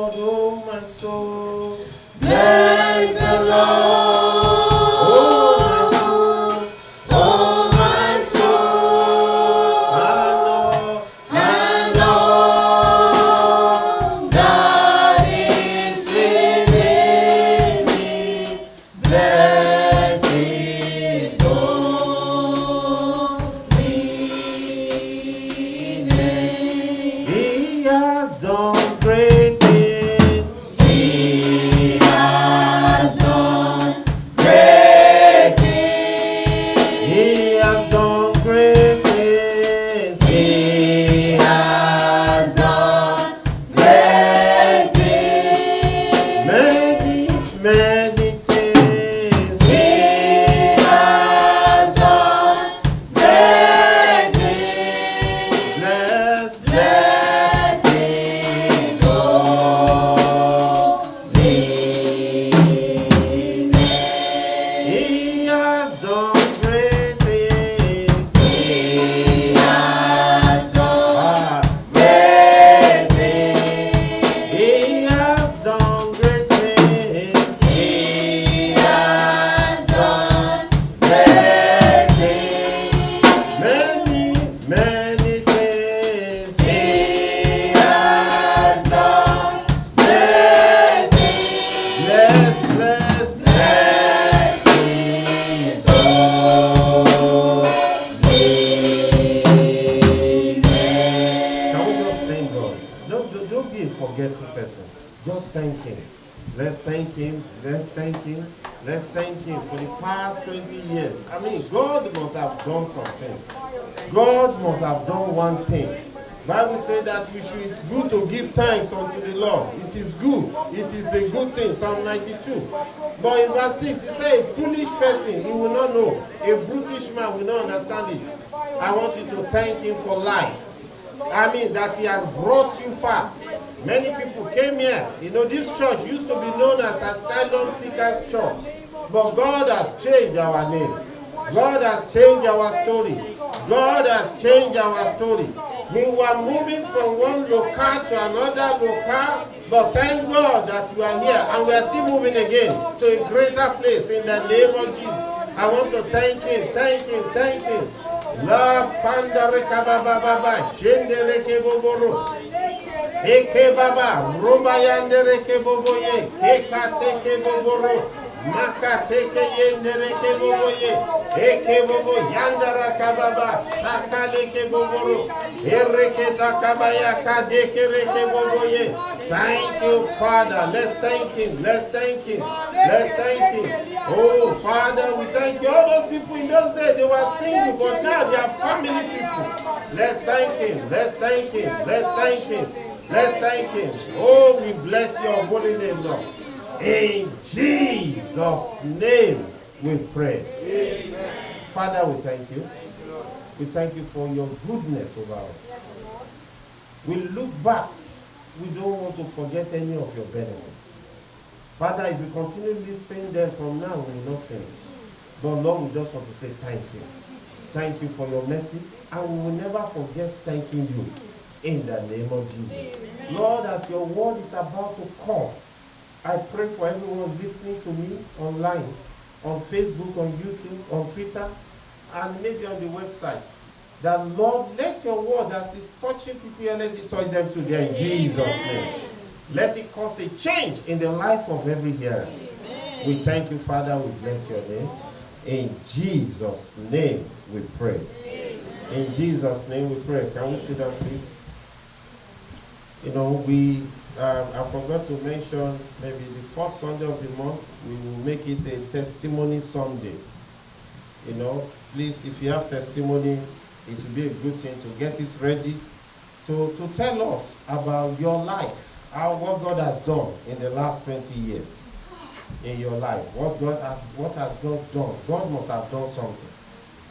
Lord, oh my soul. Bless the Lord. Oh my soul. And all that is within me, bless His holy name. He has done great things. He has done great things. He has done great things. He has done great things. Many, many things. He has done great things. Bless, Bless His holy name. He has done great things. He has done Ah, great things. He has done great things. He has done great things. Many, many things. He has done great things. Bless, bless, Bless His holy name. Can we just thank God? Don't be a forgetful person. Just thank Him. Let's thank Him. Let's thank Him. Let's thank Him for the past 20 years. I mean, God must have done some things. God must have done one thing. Bible says that it's good to give thanks unto the Lord. It is good. It is a good thing. Psalm 92. But in verse 6, it says, a foolish person, he will not know. A brutish man will not understand it. I want you to thank Him for life. I mean, that He has brought you far. Many people came here. You know, this church used to be known as Asylum Seekers Church. But God has changed our name. God has changed our story. God has changed our story. We were moving from one local to another local, but thank God that we are here and we are still moving again to a greater place in the name of Jesus. I want to thank Him, thank Him, thank Him. La fanda rekababa baba, shende reke boboro. Eke baba, roba yande reke boboye, keka teke boboro. Maka teke yende reke boboye, eke bobo yandara kababa, shaka leke boboro. Ereke zakabaya kadeke reke boboye. Thank you, Father. Let's thank Him. Let's thank Him. Let's thank Him. Oh, Father, we thank you. All those people in those days, they were single, but now they are family people. Let's thank Him. Let's thank Him. Let's thank Him. Let's thank Him. Oh, we bless Your holy name, Lord. In Jesus' name we pray. Amen. Father, we thank You. We thank You for Your goodness over us. We look back. We don't want to forget any of Your benefits. Father, if we continue listing them from now, we will not finish. But Lord, we just want to say thank You. Thank You for Your mercy. And we will never forget thanking You. In the name of Jesus. Amen. Lord, as Your word is about to come, I pray for everyone listening to me online, on Facebook, on YouTube, on Twitter, and maybe on the website, that Lord, let Your word, as it's touching people here, let it touch them today in Jesus' name. Let it cause a change in the life of every hearer. Amen. We thank You, Father. We bless Your name. In Jesus' name we pray. Amen. In Jesus' name we pray. Can we sit down, please? You know, I forgot to mention, maybe the first Sunday of the month, we will make it a testimony Sunday. You know, please, if you have testimony, it will be a good thing to get it ready to tell us about your life, what God has done in the last 20 years in your life. What has God done? God must have done something.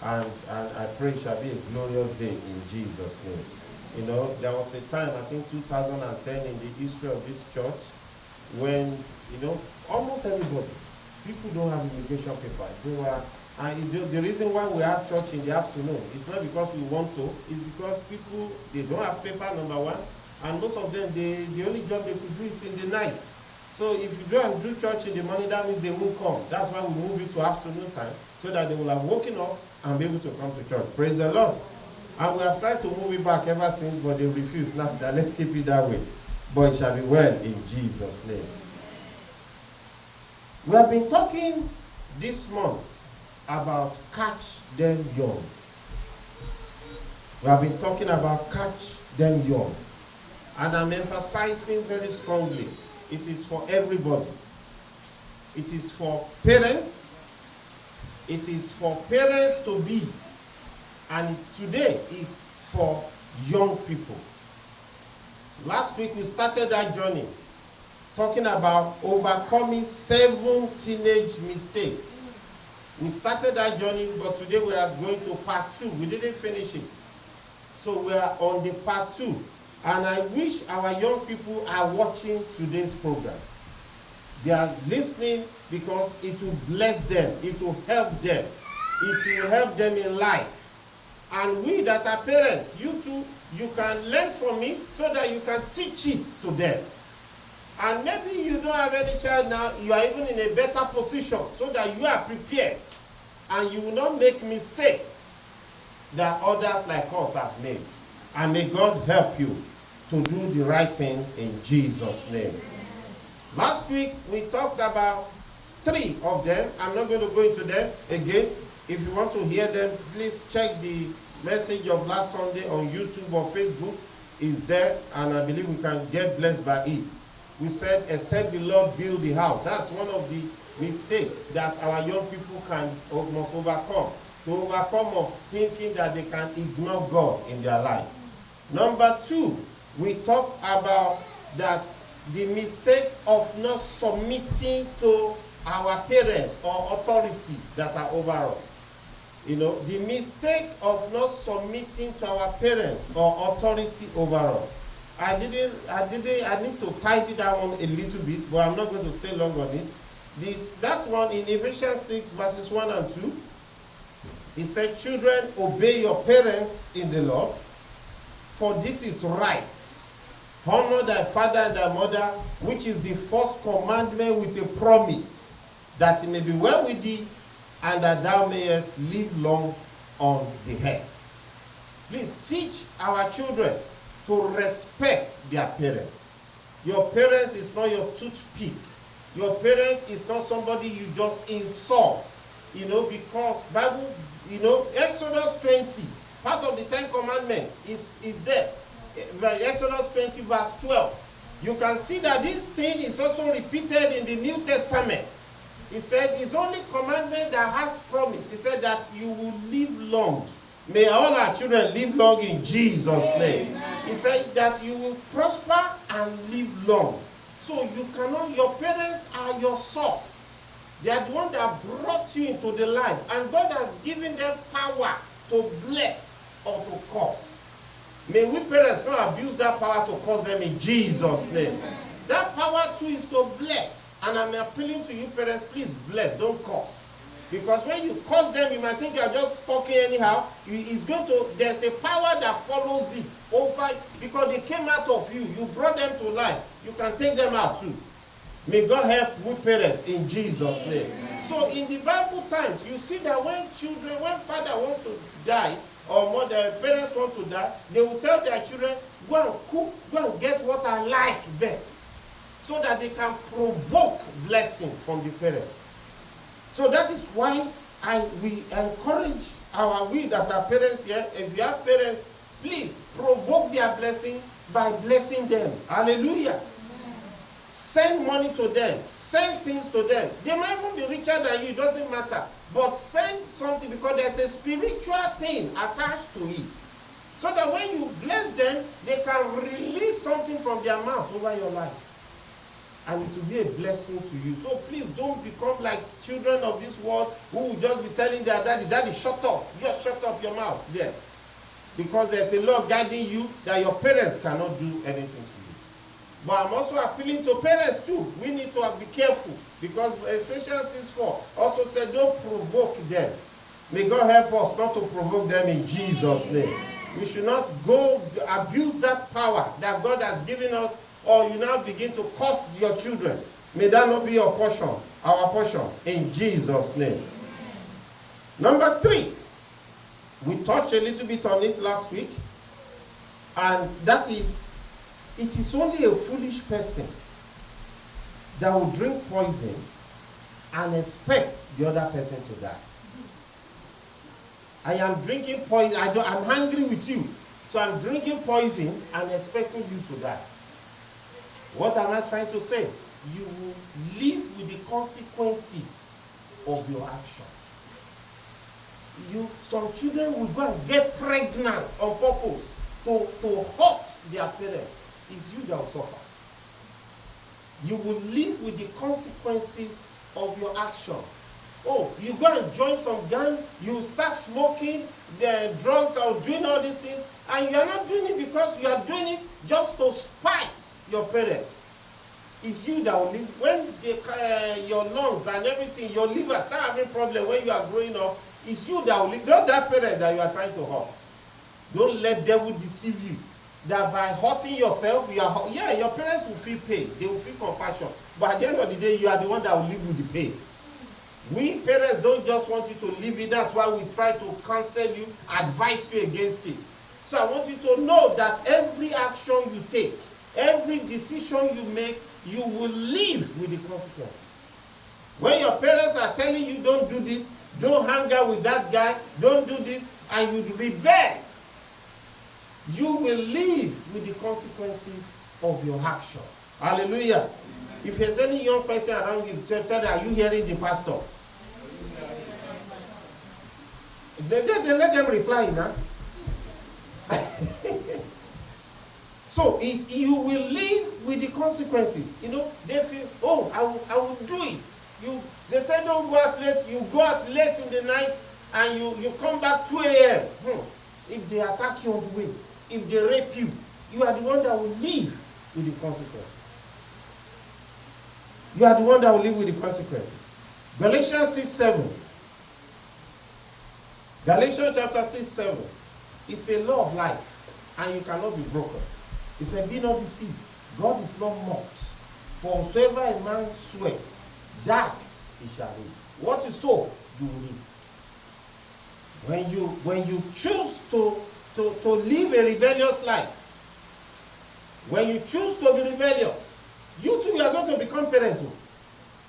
And I pray it shall be a glorious day in Jesus' name. You know, there was a time, I think 2010, in the history of this church, when, you know, almost everybody, people don't have immigration paper. The reason why we have church in the afternoon, it's not because we want to, it's because people, they don't have paper, number one, And most of them, the only job they could do is in the night. So if you go and do church in the morning, that means they won't come. That's why we move it to afternoon time, so that they will have woken up and be able to come to church. Praise the Lord. And we have tried to move it back ever since, but they refuse. Now that let's keep it that way. But it shall be well in Jesus' name. We have been talking this month about catch them young. We have been talking about catch them young. And I'm emphasizing very strongly, it is for everybody. It is for parents. It is for parents to be. And today is for young people. Last week we started that journey talking about overcoming 7 teenage mistakes. We started that journey, but today we are going to part 2. We didn't finish it. So we are on the part 2. And I wish our young people are watching today's program. They are listening because it will bless them. It will help them. It will help them in life. And we that are parents, you too, you can learn from it so that you can teach it to them. And maybe you don't have any child now, you are even in a better position so that you are prepared and you will not make mistakes that others like us have made. And may God help you to do the right thing in Jesus' name. Last week we talked about 3 of them. I'm not going to go into them again. If you want to hear them, please check the message of last Sunday on YouTube or Facebook. Is there, and I believe we can get blessed by it. We said, except the Lord build the house. That's one of the mistakes that our young people must overcome. To overcome of thinking that they can ignore God in their life. Number 2, we talked about that the mistake of not submitting to our parents or authority that are over us. You know, the mistake of not submitting to our parents or authority over us. I need to tidy that one a little bit, but I'm not going to stay long on it. That one in Ephesians 6 verses 1 and 2, it said, children, obey your parents in the Lord, for this is right. Honor thy father and thy mother, which is the first commandment with a promise, that it may be well with thee, and that thou mayest live long on the earth. Please teach our children to respect their parents. Your parents is not your toothpick. Your parent is not somebody you just insult. You know, because Bible, you know, Exodus 20, part of the 10 Commandments is there. Exodus 20 verse 12. You can see that this thing is also repeated in the New Testament. He said it's only commandment that has promise. He said that you will live long. May all our children live long in Jesus' name. He said that you will prosper and live long. So you cannot, your parents are your source. They are the one that brought you into the life. And God has given them power to bless or to curse. May we parents not abuse that power to curse them in Jesus' name. That power too is to bless. And I'm appealing to you parents, please bless, don't curse. Because when you curse them, you might think you're just talking anyhow. There's a power that follows it over, because they came out of you. You brought them to life. You can take them out too. May God help we parents in Jesus' name. So in the Bible times, you see that when father wants to die, or mother, parents want to die, they will tell their children, go and cook, go and get what I like best, so that they can provoke blessing from the parents. So that is why we encourage we that are parents here, if you have parents, please provoke their blessing by blessing them. Hallelujah. Send money to them. Send things to them. They might even be richer than you. It doesn't matter. But send something, because there's a spiritual thing attached to it. So that when you bless them, they can release something from their mouth over your life. And it will be a blessing to you. So please don't become like children of this world who will just be telling their daddy, shut up. Just shut up your mouth there. Because there's a law guiding you that your parents cannot do anything to you. But I'm also appealing to parents too. We need to be careful, because Ephesians 6:4 also said, don't provoke them. May God help us not to provoke them in Jesus' name. We should not go abuse that power that God has given us, or you now begin to curse your children. May that not be your portion, our portion, in Jesus' name. Number 3, we touched a little bit on it last week, and that is, it is only a foolish person that will drink poison and expect the other person to die. I am drinking poison, I'm angry with you, so I'm drinking poison and expecting you to die. What am I trying to say? You will live with the consequences of your actions. Some children will go and get pregnant on purpose to hurt their parents. It's you that will suffer. You will live with the consequences of your actions. Oh, you go and join some gang, you start smoking the drugs or doing all these things, and you are not doing it because you are doing it just to spite your parents. It's you that will live. When your lungs and everything, your liver start having problem when you are growing up, it's you that will live, not that parent that you are trying to hurt. Don't let devil deceive you. That by hurting yourself, your parents will feel pain. They will feel compassion. But at the end of the day, you are the one that will live with the pain. We parents don't just want you to live it. That's why we try to counsel you, advise you against it. So I want you to know that every action you take, every decision you make, you will live with the consequences. When your parents are telling you don't do this, don't hang out with that guy, don't do this, and you rebel, you will live with the consequences of your action. Hallelujah. If there's any young person around you, tell them, are you hearing the pastor? They let them reply now. So you will live with the consequences. They feel, oh, I will do it. They say don't go out late. You go out late in the night and you come back 2 a.m. If they attack you on the way, if they rape you, you are the one that will live with the consequences. You are the one that will live with the consequences. Galatians 6:7. Galatians chapter 6:7. It's a law of life, and you cannot be broken. It said, be not deceived. God is not mocked. For whatsoever a man sweats, that he shall reap. What you sow, you will reap. When you choose to live a rebellious life, when you choose to be rebellious, you too are going to become parental.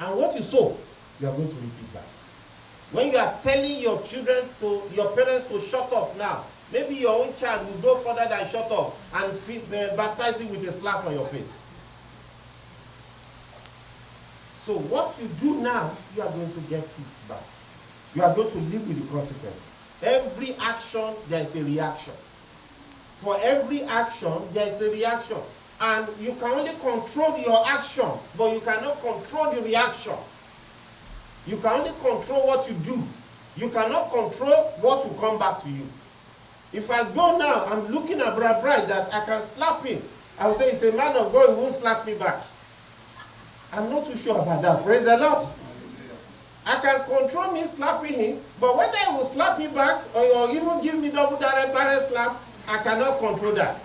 And what you sow, you are going to reap it back. When you are telling your parents to shut up now, maybe your own child will go further than shut up and baptize you with a slap on your face. So what you do now, you are going to get it back. You are going to live with the consequences. Every action, there is a reaction. For every action, there is a reaction. And you can only control your action, but you cannot control the reaction. You can only control what you do. You cannot control what will come back to you. If I go now, I'm looking at Brad Bright that I can slap him. I will say, he's a man of God, he won't slap me back. I'm not too sure about that. Praise the Lord. I can control me slapping him, but whether he will slap me back or even give me double direct barrel slap, I cannot control that.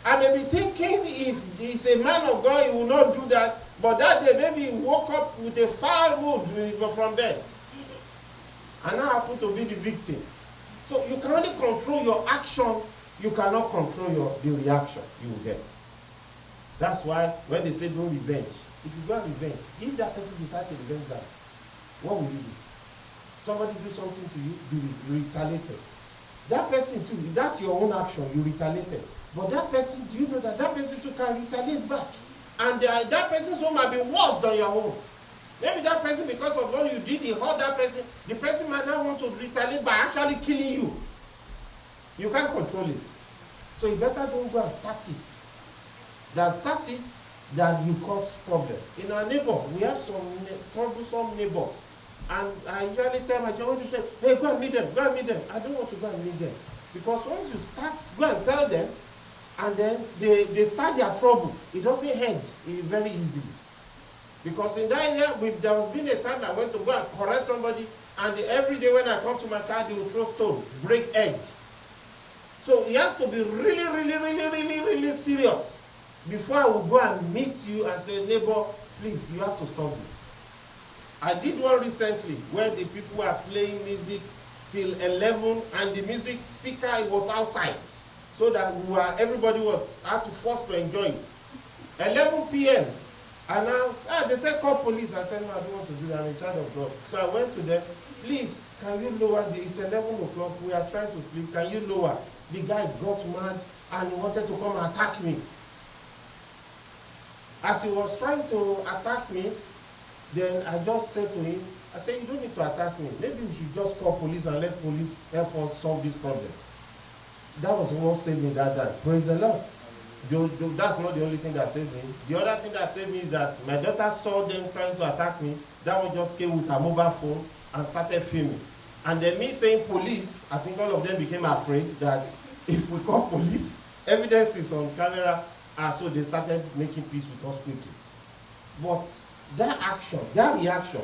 I may be thinking he's a man of God, he will not do that, but that day maybe he woke up with a foul mood from bed. And I happen to be the victim. So you can only control your action, you cannot control the reaction you will get. That's why when they say don't revenge, if you go and revenge, if that person decides to revenge that, what will you do? Somebody do something to you, you retaliated. That person too, that's your own action, you retaliated. But that person, do you know that person too can retaliate back? And that person's own might be worse than your own. Maybe that person, because of what you did, he hurt that person, the person might not want to retaliate by actually killing you. You can't control it. So you better don't go and start it. Than you cause problem. In our neighbor, we have some troublesome neighbors. And I usually tell my children, say, hey, go and meet them, go and meet them. I don't want to go and meet them. Because once you start, go and tell them, and then they start their trouble. It doesn't end very easily. Because in that area, there has been a time I went to go and correct somebody, and every day when I come to my car, they will throw stone, break egg. So it has to be really serious before I will go and meet you and say, neighbor, please, you have to stop this. I did one recently where the people were playing music till 11 and the music speaker was outside, so that everybody had to force to enjoy it. 11 p.m. and now they said call police. I said no, I don't want to do that. I'm in charge of God. So I went to them. Please, can you lower it's 11 o'clock. We are trying to sleep. Can you lower? The guy got mad and he wanted to come and attack me. As he was trying to attack me, then I just said to him, I said, you don't need to attack me. Maybe we should just call police and let police help us solve this problem. That was what saved me that day. Praise the Lord. That's not the only thing that saved me. The other thing that saved me is that my daughter saw them trying to attack me. That one just came with a mobile phone and started filming. And then me saying police, I think all of them became afraid that if we call police, evidence is on camera, and so they started making peace with us quickly. But that reaction,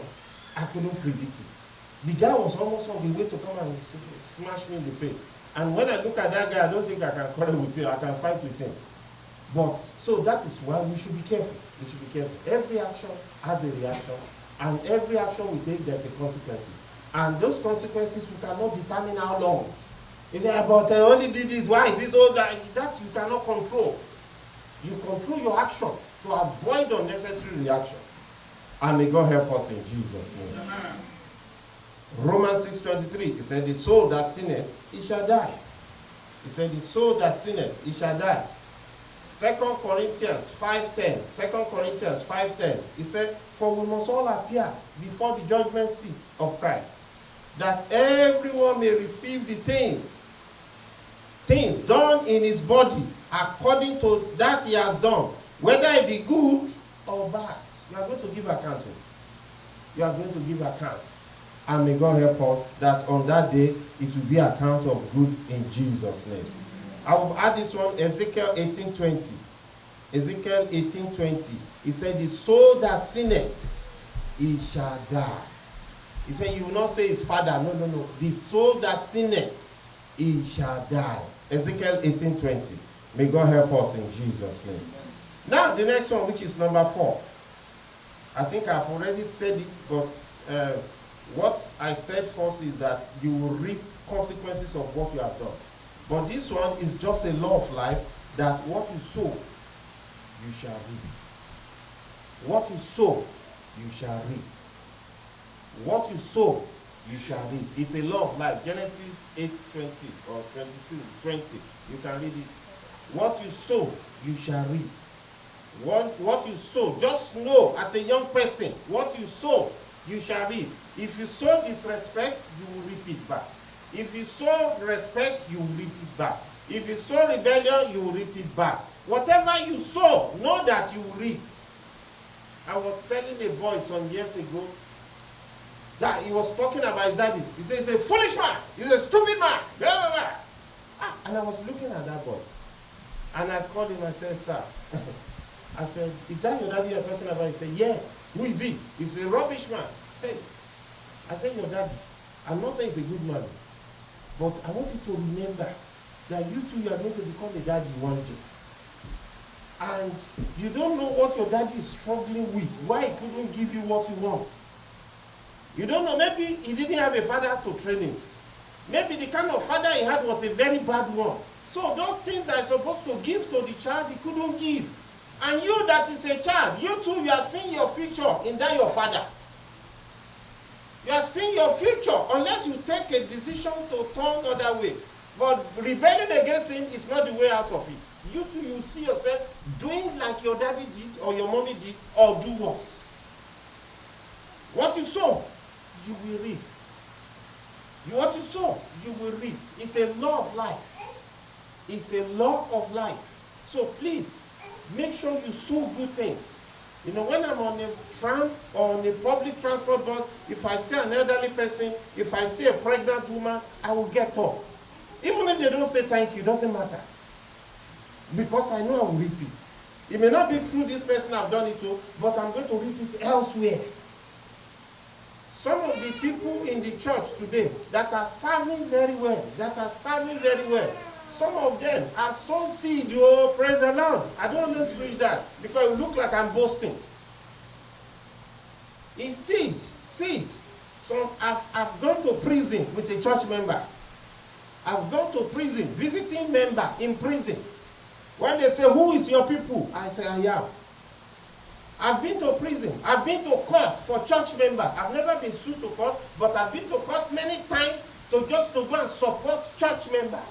I couldn't predict it. The guy was almost on the way to come and smash me in the face. And when I look at that guy, I don't think I can quarrel with him, I can fight with him. But, so that is why we should be careful. We should be careful. Every action has a reaction, and every action we take, there's a consequences. And those consequences, we cannot determine how long. You say, but I only did this, why is this all that? That you cannot control. You control your action to avoid unnecessary reaction. And may God help us in Jesus' name. Amen. Romans 6:23, he said, the soul that sinneth, it shall die. He said, the soul that sinneth, it shall die. 2 Corinthians 5:10, he said, for we must all appear before the judgment seat of Christ, that everyone may receive the things done in his body according to that he has done, whether it be good or bad. You are going to give account. You are going to give account. And may God help us that on that day it will be account of good in Jesus' name. I will add this one, Ezekiel 18:20. Ezekiel 18:20. He said, the soul that sinneth, it shall die. He said, you will not say his father. No. The soul that sinneth, it shall die. Ezekiel 18:20. May God help us in Jesus' name. Now, the next one, which is number 4. I think I've already said it, but what I said first is that you will reap consequences of what you have done. But this one is just a law of life, that what you sow, you shall reap. What you sow, you shall reap. What you sow, you shall reap. It's a law of life. Genesis 8:20 or 22:20. You can read it. What you sow, you shall reap. What you sow, just know as a young person, what you sow, you shall reap. If you sow disrespect, you will reap it back. If you sow respect, you will reap it back. If you sow rebellion, you will reap it back. Whatever you sow, know that you will reap. I was telling a boy some years ago that he was talking about his daddy. He said, he's a foolish man. He's a stupid man. Blah, blah, blah. And I was looking at that boy. And I called him and said, sir, I said, is that your daddy you're talking about? He said, yes. Who is he? He's a rubbish man. Hey, I said, your daddy. I'm not saying he's a good man. But I want you to remember that you too, you are going to become a daddy one day. And you don't know what your daddy is struggling with, why he couldn't give you what you want. You don't know, maybe he didn't have a father to train him. Maybe the kind of father he had was a very bad one. So those things that are supposed to give to the child, he couldn't give. And you that is a child, you too, you are seeing your future in that your father. You are seeing your future unless you take a decision to turn the other way. But rebelling against him is not the way out of it. You too, you see yourself doing like your daddy did or your mommy did, or do worse. What you sow, you will reap. What you sow, you will reap. It's a law of life. It's a law of life. So please, make sure you sow good things. You know, when I'm on a tram or on a public transport bus, if I see an elderly person, if I see a pregnant woman, I will get up. Even if they don't say thank you, it doesn't matter. Because I know I will reap it. It may not be through this person I've done it to, but I'm going to reap it elsewhere. Some of the people in the church today that are serving very well, Some of them are sown seed, oh, praise the Lord. I don't always preach that because it look like I'm boasting. It's seed. So I've gone to prison with a church member. I've gone to prison, visiting member in prison. When they say, who is your people? I say, I am. I've been to prison. I've been to court for church member. I've never been sued to court, but I've been to court many times to go and support church member.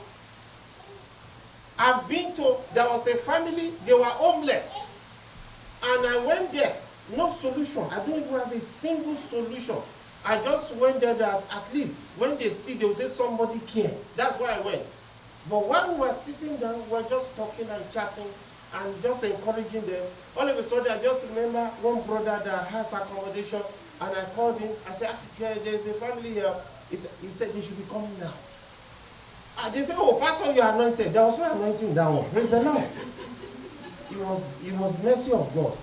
I've been to, there was a family, they were homeless. And I went there, no solution. I don't even have a single solution. I just went there that at least when they see, they will say somebody care. That's why I went. But when we were sitting down, we were just talking and chatting and just encouraging them. All of a sudden, I just remember one brother that has accommodation, and I called him. I said, there's a family here. He said they should be coming now. They said, oh, Pastor, you are anointed. There was no anointing that one. Praise the Lord. It was mercy of God.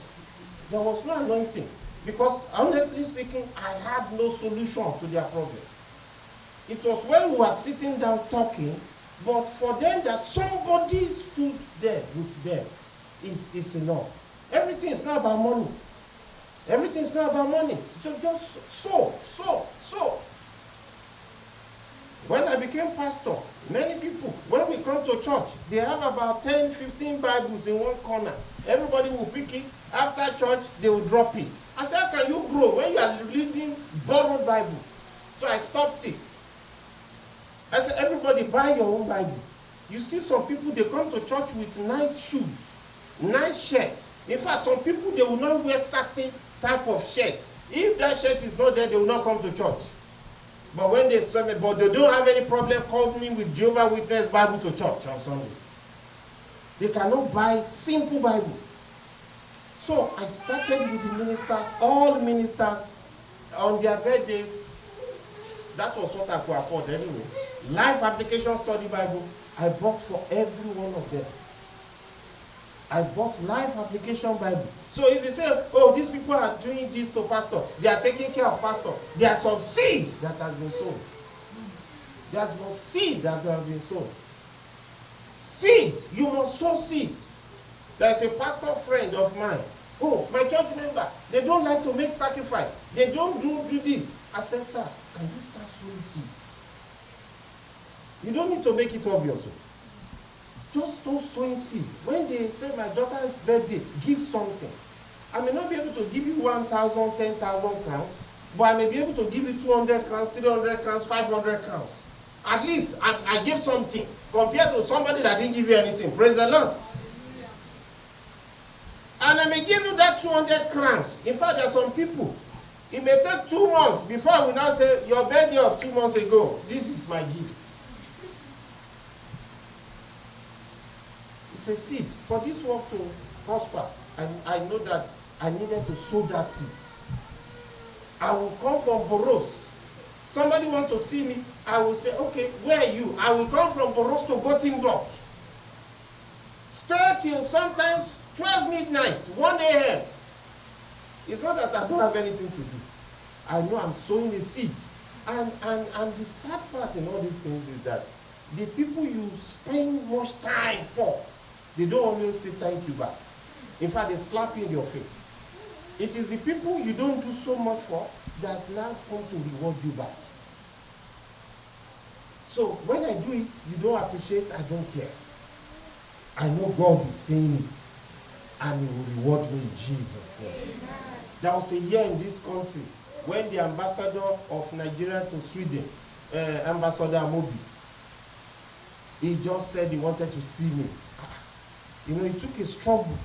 There was no anointing. Because, honestly speaking, I had no solution to their problem. It was when we were sitting down talking, but for them that somebody stood there with them is enough. Everything is not about money. Everything is not about money. So just sow. When I became pastor, many people, when we come to church, they have about 10, 15 Bibles in one corner. Everybody will pick it. After church, they will drop it. I said, how can you grow when you are reading borrowed Bible? So I stopped it. I said, everybody buy your own Bible. You see some people, they come to church with nice shoes, nice shirt. In fact, some people, they will not wear certain type of shirt. If that shirt is not there, they will not come to church. But when they saw me, but they don't have any problem coming with Jehovah's Witness Bible to church on Sunday. They cannot buy simple Bible. So I started with the ministers, all ministers, on their birthdays. That was what I could afford anyway. Life Application Study Bible, I bought for every one of them. I bought Life Application Bible. So if you say, oh, these people are doing this to pastor, they are taking care of pastor, there's some seed that has been sown. There's no seed that has been sown. Seed, you must sow seed. There's a pastor friend of mine. Oh, my church member, they don't like to make sacrifice. They don't do this. I said, sir, can you start sowing seeds? You don't need to make it obvious. Just start sowing seed. When they say my daughter's birthday, give something. I may not be able to give you 1,000, 10,000 crowns, but I may be able to give you 200 crowns, 300 crowns, 500 crowns. At least I give something compared to somebody that didn't give you anything. Praise the Lord. And I may give you that 200 crowns. In fact, there are some people, it may take 2 months before I will now say, your birthday of 2 months ago, this is my gift. It's a seed. For this work to prosper, I know that I needed to sow that seed. I will come from Boros. Somebody want to see me, I will say, okay, where are you? I will come from Boros to Gothenburg. Stay till sometimes 12 midnight, 1 a.m. It's not that I don't have anything to do. I know I'm sowing a seed. And the sad part in all these things is that the people you spend much time for, they don't always say thank you back. In fact, they slap you in your face. It is the people you don't do so much for that now come to reward you back. So when I do it, you don't appreciate, I don't care. I know God is saying it, and He will reward me in Jesus' name. There was a year in this country when the ambassador of Nigeria to Sweden, Ambassador Amobi, he just said he wanted to see me. You know, it took a struggle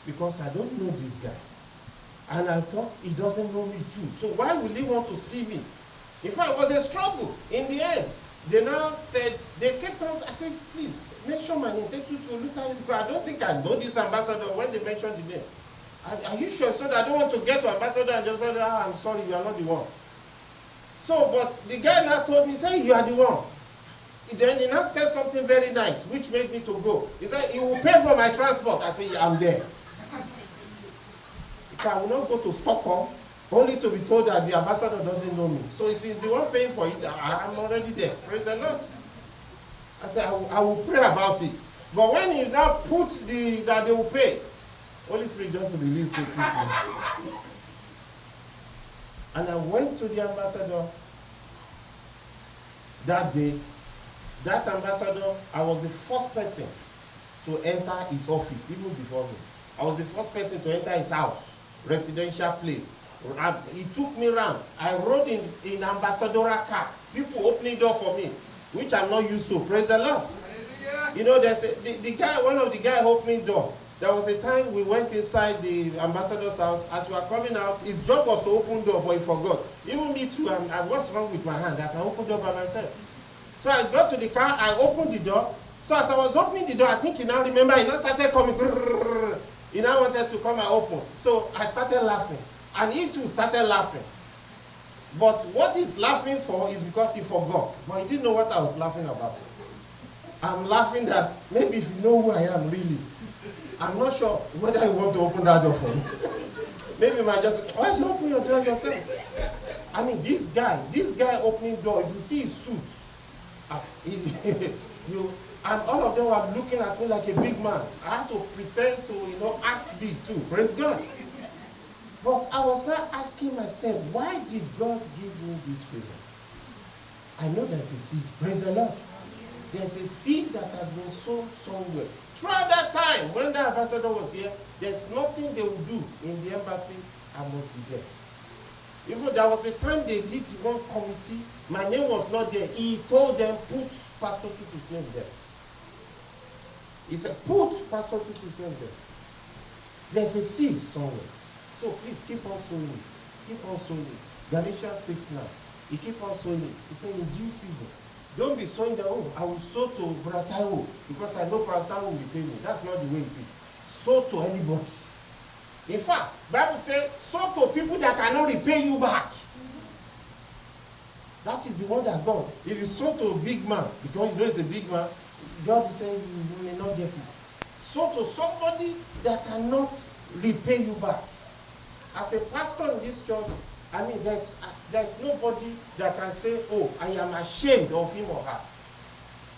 because I don't know this guy. And I thought he doesn't know me too. So why would he want to see me? In fact, it was a struggle. In the end, they now said, they kept on, I said, please, mention my name. Say, Tutu, Luther, because I don't think I know this ambassador when they mentioned the name. Are you sure? So that I don't want to get to ambassador and just say, I'm sorry, you are not the one. So, but the guy now told me, say, you are the one. Then he now said something very nice, which made me to go. He said, he will pay for my transport. I said, yeah, I'm there. I will not go to Stockholm only to be told that the ambassador doesn't know me. So he's the one paying for it. I'm already there. Praise the Lord. I said, I will pray about it. But when he now put that they will pay, Holy Spirit just released me quickly. And I went to the ambassador that day. That ambassador, I was the first person to enter his office, even before him. I was the first person to enter his house, residential place. He took me around. I rode in ambassadorial car. People opening door for me, which I'm not used to. Praise the Lord. You know, there's the guy, one of the guy opening door. There was a time we went inside the ambassador's house. As we were coming out, his job was to open door, but he forgot. Even me too, what's wrong with my hand? I can open door by myself. So I got to the car, I opened the door. So as I was opening the door, I think he now remember, he now started coming. He now wanted to come and open. So I started laughing. And he too started laughing. But what he's laughing for is because he forgot. But he didn't know what I was laughing about. I'm laughing that maybe if you know who I am really, I'm not sure whether you want to open that door for me. Maybe you might just, why don't you open your door yourself? I mean, this guy opening door, if you see his suit, and all of them were looking at me like a big man. I had to pretend to, act big too. Praise God. But I was now asking myself, why did God give me this freedom? I know there's a seed. Praise the Lord. There's a seed that has been sown somewhere. Throughout that time, when the ambassador was here, there's nothing they would do in the embassy. I must be there. Even there was a time they did one committee. My name was not there. He told them, put Pastor Tutu's name there. He said, put Pastor Tutu's name there. There's a seed somewhere. So please keep on sowing it. Keep on sowing it. Galatians 6:9. He keep on sowing it. He said in due season. Don't be sowing that, I will sow to Brother Taiwo because I know Pastor Taiwo will pay me. That's not the way it is. Sow to anybody. In fact, Bible says, sow to people that cannot repay you back. That is the one that God. If you sow to a big man, because you know it's a big man, God is saying you may not get it. Sow to somebody that cannot repay you back. As a pastor in this church, I mean, there's nobody that can say, oh, I am ashamed of him or her.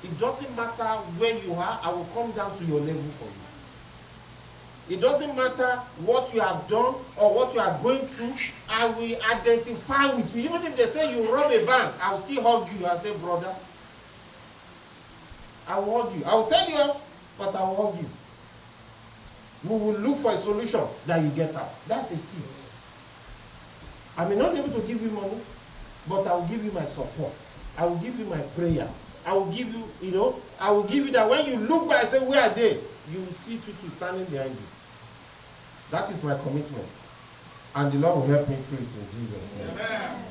It doesn't matter where you are, I will come down to your level for you. It doesn't matter what you have done or what you are going through, I will identify with you. Even if they say you rob a bank, I will still hug you and say, brother, I will hug you. I will tell you off, but I will hug you. We will look for a solution that you get out. That's a seed. I may not be able to give you money, but I will give you my support. I will give you my prayer. I will give you, I will give you that when you look back and say, where are they? You will see Tutu standing behind you. That is my commitment. And the Lord will help me through it in Jesus' name. Amen.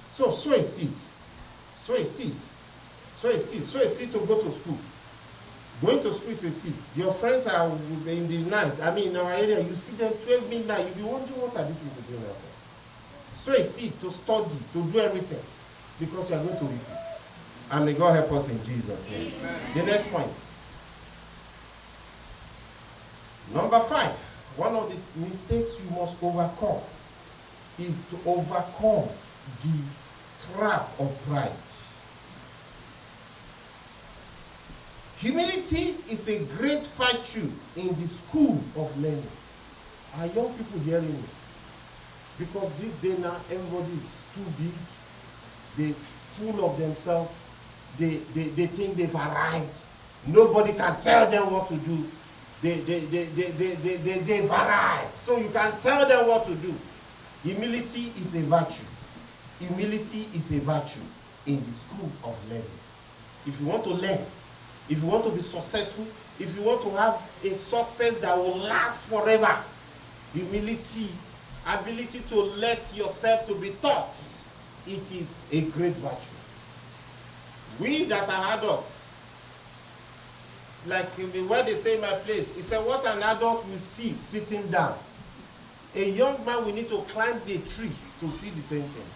So, sow a seed. Sow a seed. Sow a seed. Sow a seed to go to school. Going to school is a seed. Your friends are in the night. I mean, in our area, you see them 12 midnight. You'll be wondering, what are these people doing outside? Sow a seed to study, to do everything. Because you are going to repeat. And may God help us in Jesus' name. Amen. The next point. Number 5. One of the mistakes you must overcome is to overcome the trap of pride. Humility is a great virtue in the school of learning. Are young people hearing me? Because this day now, everybody is too big. They're full of themselves. They think they've arrived. Nobody can tell them what to do. They've arrived. So you can tell them what to do. Humility is a virtue. Humility is a virtue in the school of learning. If you want to learn, if you want to be successful, if you want to have a success that will last forever, humility, ability to let yourself to be taught, it is a great virtue. We that are adults, like where they say in my place, he said, what an adult will see sitting down. A young man will need to climb a tree to see the same thing.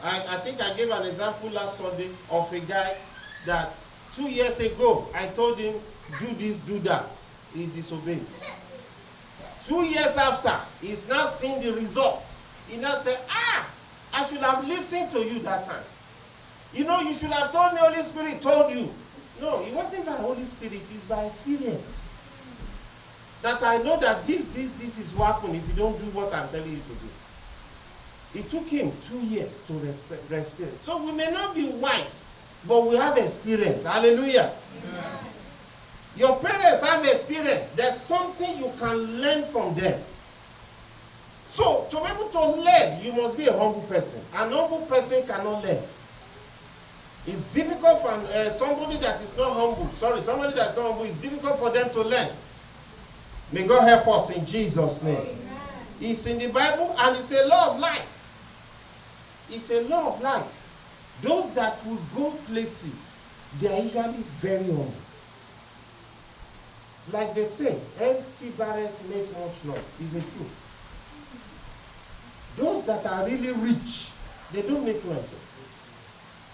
I think I gave an example last Sunday of a guy that 2 years ago, I told him, do this, do that. He disobeyed. 2 years after, he's now seeing the results. He now said, I should have listened to you that time. You know, you should have told me, Holy Spirit told you. No, it wasn't by Holy Spirit, it's by experience. That I know that this is what happens if you don't do what I'm telling you to do. It took him 2 years to experience. So we may not be wise, but we have experience. Hallelujah. Yeah. Your parents have experience. There's something you can learn from them. So to be able to learn, you must be a humble person. An humble person cannot learn. It's difficult for somebody that is not humble. Somebody that's not humble, it's difficult for them to learn. May God help us in Jesus' name. Amen. It's in the Bible and it's a law of life. It's a law of life. Those that will go places, they are usually very humble. Like they say, empty barrels make much noise. Is it true? Those that are really rich, they don't make noise.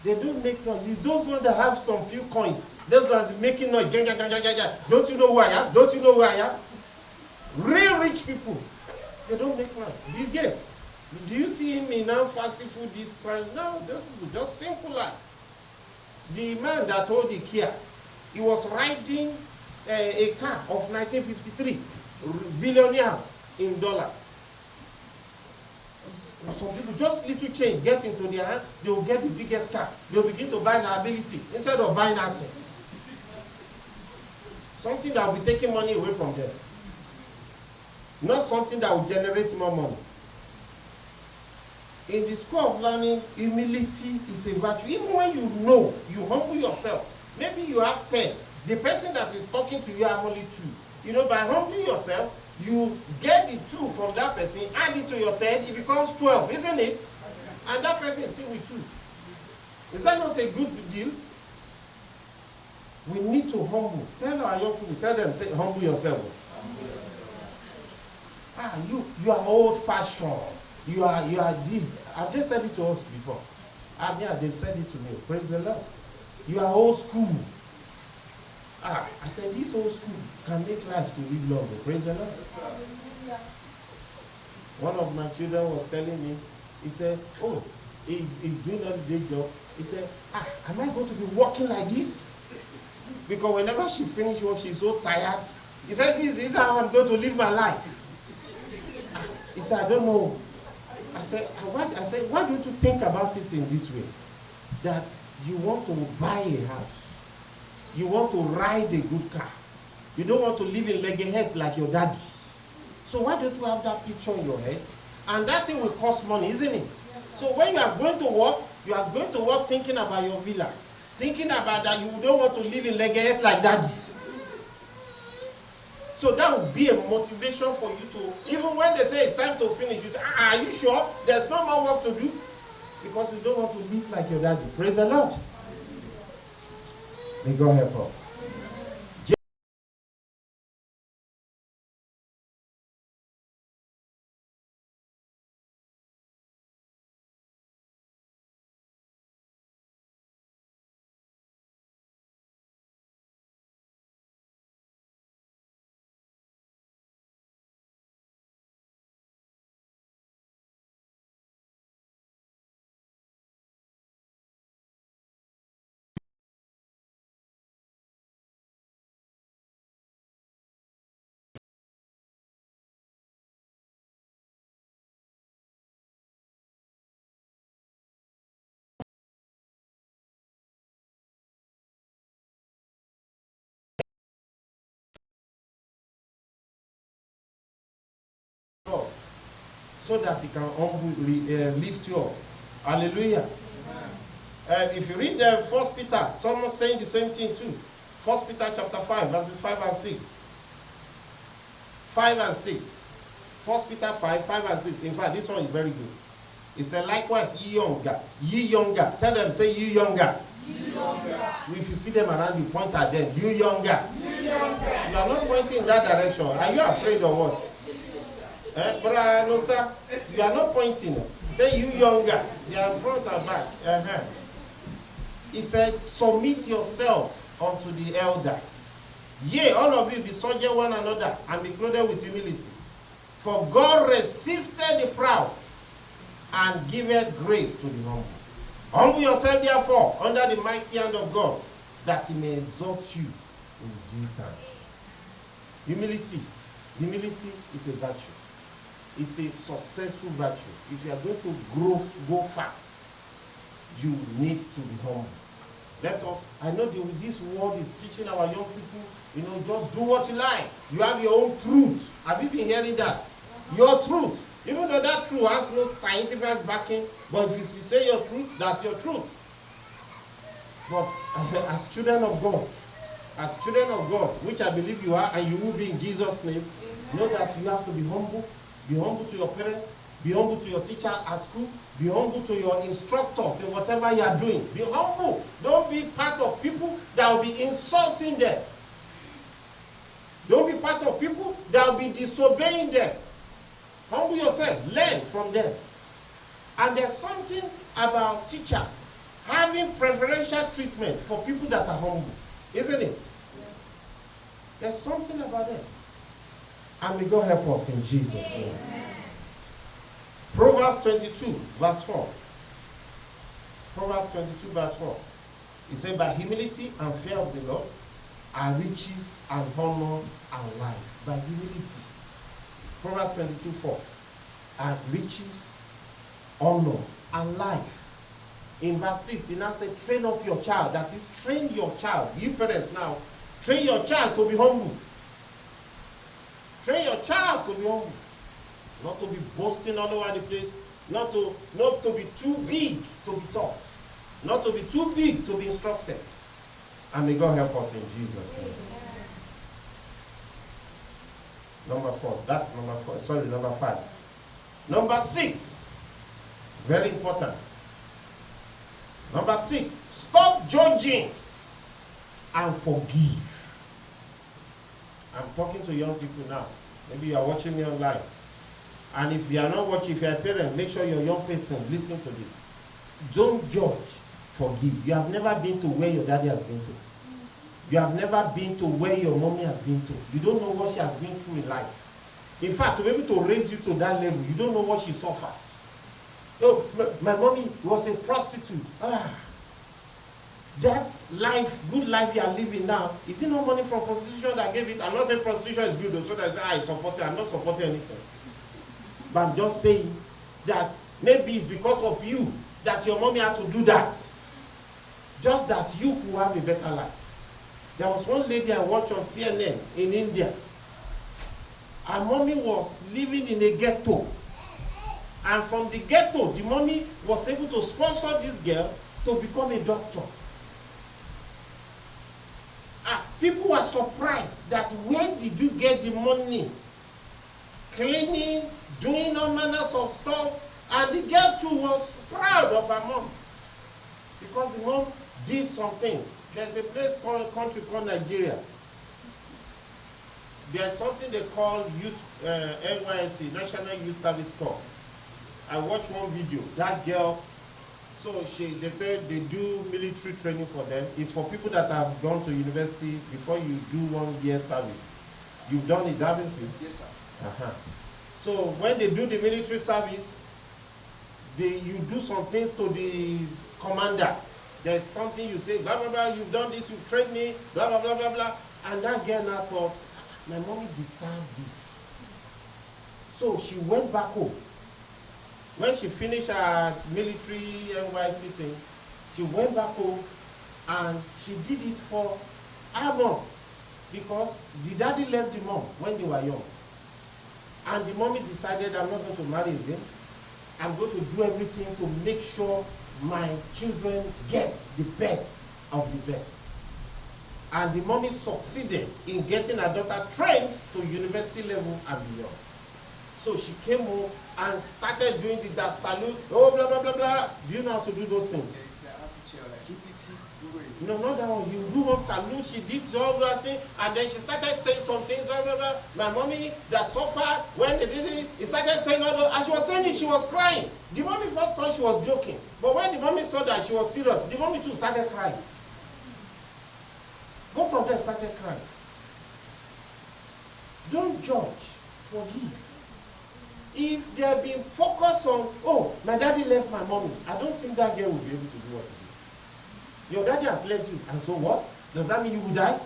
They don't make noise. It's those ones that have some few coins. Those ones making noise. Don't you know who I am? Don't you know who I am? Real rich people, they don't make noise. Big guess. Do you see him in fancy food this sign? No, those people, just simple life. The man that owned the Kia, he was riding a car of 1953, billionaire in dollars. Some people, just little change, get into their hand, they will get the biggest car. They will begin to buy liability instead of buying assets. Something that will be taking money away from them. Not something that will generate more money. In the school of learning, humility is a virtue. Even when you know, you humble yourself. Maybe you have 10. The person that is talking to you have only 2. You know, by humbling yourself, you get the 2 from that person, add it to your 10, it becomes 12, isn't it? And that person is still with 2. Is that not a good deal? We need to humble. Tell our young people, tell them, say, humble yourself. You are old-fashioned. You are this. Have they said it to us before? Yeah, they've said it to me. Praise the Lord. You are old school. I said this old school can make life to live longer. Praise the Lord. One of my children was telling me, he said, oh, he's doing a day job. He said, am I going to be working like this? Because whenever she finishes work, she's so tired. He said, this is how I'm going to live my life. He said, I don't know. I said, why don't you think about it in this way? That you want to buy a house. You want to ride a good car. You don't want to live in Legehead like your daddy. So why don't you have that picture in your head? And that thing will cost money, isn't it? So when you are going to work, you are going to work thinking about your villa. Thinking about that you don't want to live in Legehead like daddy. So that would be a motivation for you to, even when they say it's time to finish, you say, are you sure? There's no more work to do? Because you don't want to live like your daddy. Praise the Lord. May God help us. So that he can lift you up. Hallelujah. If you read 1 Peter, someone saying the same thing too. 1 Peter chapter 5, verses 5 and 6. 5 and 6. 1 Peter 5, 5 and 6. In fact, this one is very good. It said, likewise, ye younger. Ye younger. Tell them, say, ye younger. Ye younger. If you see them around you, point at them. You younger. Ye younger. You are not pointing in that direction. Are you afraid or what? But no, sir, you are not pointing. Say you younger. They are front and back. He said, submit yourself unto the elder. Yea, all of you be subject one another and be clothed with humility. For God resisted the proud and giveth grace to the humble. Humble yourself, therefore, under the mighty hand of God, that he may exalt you in due time. Humility. Humility is a virtue. It's a successful virtue. If you are going to go fast, you need to be humble. Let us, I know this word is teaching our young people, just do what you like. You have your own truth. Have you been hearing that? Your truth. Even though that truth has no scientific backing, but if you say your truth, that's your truth. But as children of God, which I believe you are, and you will be in Jesus' name, know that you have to be humble. Be humble to your parents. Be humble to your teacher at school. Be humble to your instructors in whatever you are doing. Be humble. Don't be part of people that will be insulting them. Don't be part of people that will be disobeying them. Humble yourself. Learn from them. And there's something about teachers having preferential treatment for people that are humble. Isn't it? There's something about them. And may God help us in Jesus' name. Proverbs 22, verse 4. Proverbs 22, verse 4. It said, by humility and fear of the Lord are riches and honor and life. By humility. Proverbs 22, 4. Are riches, honor, and life. In verse 6, he now said, train up your child. That is, train your child. You parents now, train your child to be humble. Train your child to be humble. Not to be boasting all over the place. Not to be too big to be taught. Not to be too big to be instructed. And may God help us in Jesus' name. Number 4. That's number 4. Sorry, number 5. Number 6. Very important. Number 6. Stop judging and forgive. I'm talking to young people now. Maybe you are watching me online. And if you are not watching, if you are a parent, make sure your young person listen to this. Don't judge, forgive. You have never been to where your daddy has been to. You have never been to where your mommy has been to. You don't know what she has been through in life. In fact, to be able to raise you to that level, you don't know what she suffered. Oh, my mommy was a prostitute. That life, good life you are living now, is it not money from prostitution that gave it? I'm not saying prostitution is good, so that I support it. I'm not supporting anything. But I'm just saying that maybe it's because of you that your mommy had to do that. Just that you could have a better life. There was one lady I watched on CNN in India. Her mommy was living in a ghetto. And from the ghetto, the mommy was able to sponsor this girl to become a doctor. People were surprised that where did you get the money? Cleaning, doing all manners of stuff. And the girl too was proud of her mom. Because the mom did some things. There's a country called Nigeria. There's something they call NYSC, National Youth Service Corps. I watched one video. That girl, they said they do military training for them. It's for people that have gone to university before you do 1 year service. You've done it, haven't you? Yes, sir. So when they do the military service, you do some things to the commander. There's something you say, blah, blah, blah, you've done this, you've trained me, blah, blah, blah, blah, blah. And that girl now thought, my mommy deserved this. So she went back home. When she finished her military NYC thing, she went back home and she did it for her mom. Because the daddy left the mom when they were young. And the mommy decided, I'm not going to marry again. I'm going to do everything to make sure my children get the best of the best. And the mommy succeeded in getting her daughter trained to university level and beyond. So she came home and started doing that salute, blah, blah, blah, blah. Do you know how to do those things? It's an attitude, like, No, not that one. You do one salute, she did all those things, and then she started saying some things, blah, blah, blah. My mommy that suffered when they did it, he started saying all those. As she was saying it, she was crying. The mommy first thought she was joking. But when the mommy saw that she was serious, the mommy too started crying. Both of them started crying. Don't judge, forgive. if they have been focused on, oh, my daddy left my mommy, I don't think that girl will be able to do what he did. Your daddy has left you, and so what? Does that mean you will die?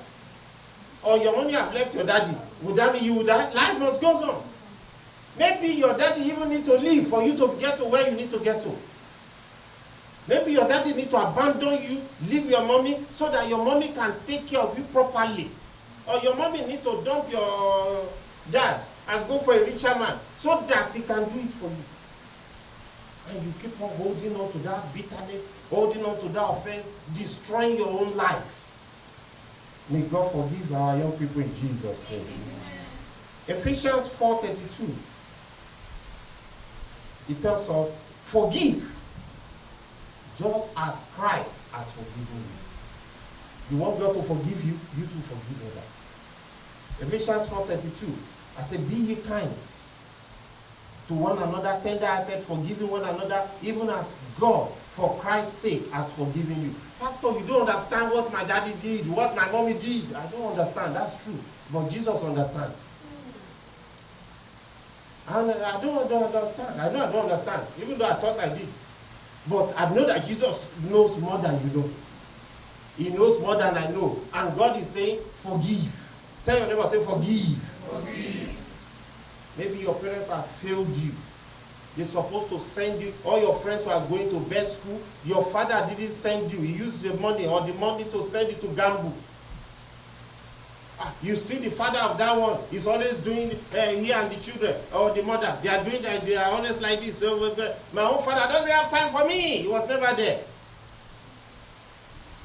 Or your mommy has left your daddy, would that mean you will die? Life must go on. Maybe your daddy even need to leave for you to get to where you need to get to. Maybe your daddy need to abandon you, leave your mommy, so that your mommy can take care of you properly. Or your mommy need to dump your dad and go for a richer man, so that he can do it for you. And you keep on holding on to that bitterness, holding on to that offense, destroying your own life. May God forgive our young people in Jesus' name. Ephesians 4:32. It tells us, forgive, just as Christ has forgiven you. You want God to forgive you, you too forgive others. Ephesians 4:32. I say, be ye kind to one another, tender-hearted, forgiving one another, even as God, for Christ's sake, has forgiven you. Pastor, you don't understand what my daddy did, what my mommy did. I don't understand. That's true. But Jesus understands. And I don't understand. I don't understand, even though I thought I did. But I know that Jesus knows more than you know. He knows more than I know. And God is saying, forgive. Tell your neighbor, say, forgive. Forgive. Maybe your parents have failed you. They're supposed to send you. All your friends who are going to best school, your father didn't send you. He used the money to send you to gamble. You see the father of that one is always doing, he and the children, or the mother, they are doing that, they are always like this. My own father doesn't have time for me. He was never there.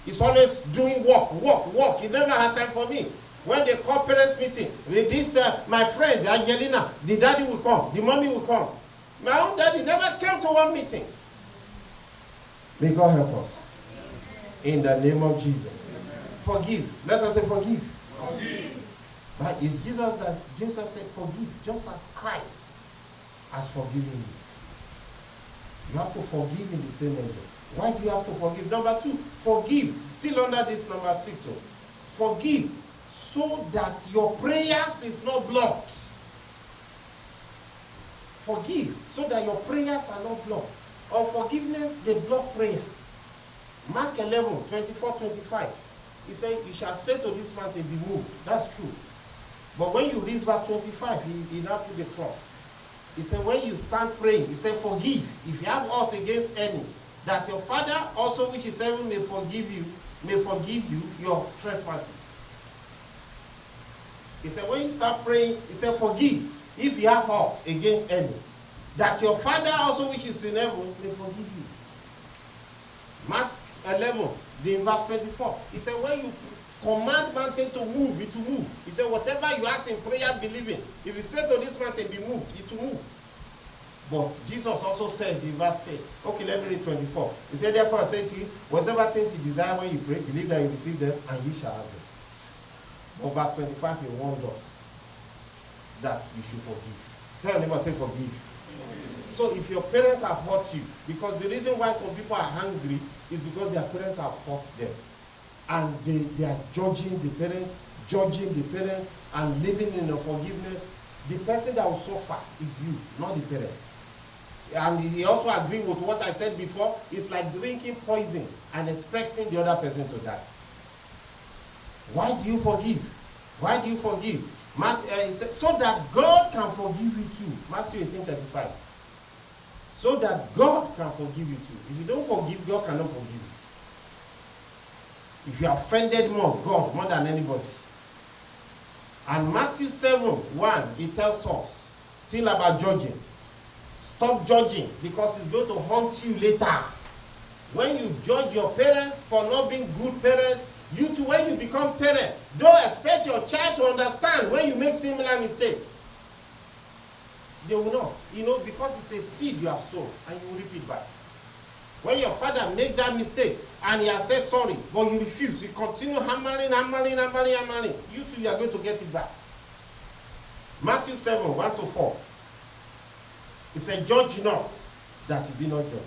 He's always doing work. He never had time for me. When they call parents meeting, with this, my friend, Angelina, the daddy will come, the mommy will come. My own daddy never came to one meeting. May God help us. In the name of Jesus. Forgive. Let us say forgive. Forgive. But it's Jesus said forgive, just as Christ has forgiven you. You have to forgive in the same measure. Why do you have to forgive? Number 2, forgive. Still under this number 6. Forgive so that your prayers is not blocked. Forgive so that your prayers are not blocked. Unforgiveness, they block prayer. Mark 11, 24, 25. He said, you shall say to this mountain, be moved. That's true. But when you read verse 25, he now put the cross. He said, when you stand praying, he said, forgive. If you have aught against any, that your Father also which is heaven may forgive you your trespasses. He said, when you start praying, he said, forgive. If you have aught against any, that your Father also which is in heaven may forgive you. Mark 11, in verse 24. He said, when you command mountain to move, it will move. He said, whatever you ask in prayer, believing. If you say to this mountain, be moved, it will move. But Jesus also said in verse 10, okay, let me read 24. He said, therefore I say to you, whatever things you desire when you pray, believe that you receive them, and ye shall have them. But verse 25, he warned us that you should forgive. Tell your neighbor, say forgive. So if your parents have hurt you, because the reason why some people are angry is because their parents have hurt them. And they are judging the parent, and living in unforgiveness. The person that will suffer is you, not the parents. And he also agreed with what I said before. It's like drinking poison and expecting the other person to die. Why do you forgive? Why do you forgive? So that God can forgive you too. Matthew 18:35. So that God can forgive you too. If you don't forgive, God cannot forgive you. If you are offended God more than anybody. And Matthew 7:1, it tells us still about judging. Stop judging, because it's going to haunt you later. When you judge your parents for not being good parents, you too, when you become parent, don't expect your child to understand when you make similar mistake. They will not, because it's a seed you have sown, and you will reap it back. When your father make that mistake and he has said sorry, but you refuse, you continue hammering, you too, you are going to get it back. Matthew 7:1-4. He said, judge not, that you be not judged.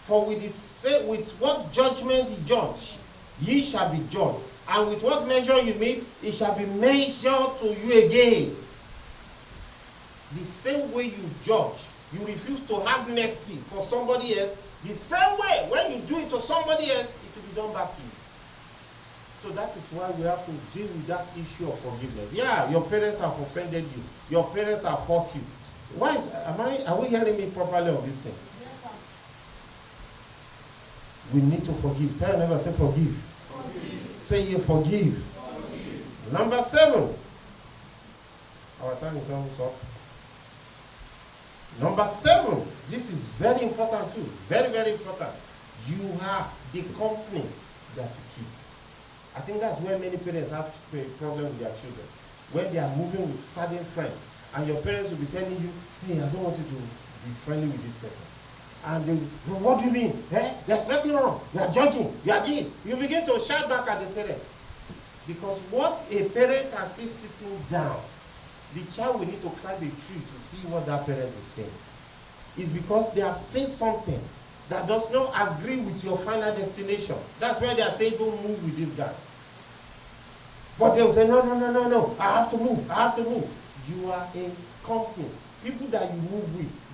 For with what judgment ye judge, ye shall be judged. And with what measure you meet, it shall be measured to you again. the same way you judge, you refuse to have mercy for somebody else, the same way when you do it to somebody else, it will be done back to you. So that is why we have to deal with that issue of forgiveness. Yeah, your parents have offended you. Your parents have hurt you. Are we hearing me properly on this thing? Yes, sir. We need to forgive. Tell your neighbor, say forgive. Say you forgive. Number 7. Our time is almost up. Number 7. This is very important too. Very, very important. You are the company that you keep. I think that's where many parents have a problem with their children. When they are moving with certain friends, and your parents will be telling you, hey, I don't want you to be friendly with this person. And they will, what do you mean? There's nothing wrong. You are judging. You are this. You begin to shout back at the parents. Because what a parent can see sitting down, the child will need to climb a tree to see what that parent is saying. It's because they have seen something that does not agree with your final destination. That's why they are saying, don't move with this guy. But they will say, no, I have to move. You are a company. People that you move with,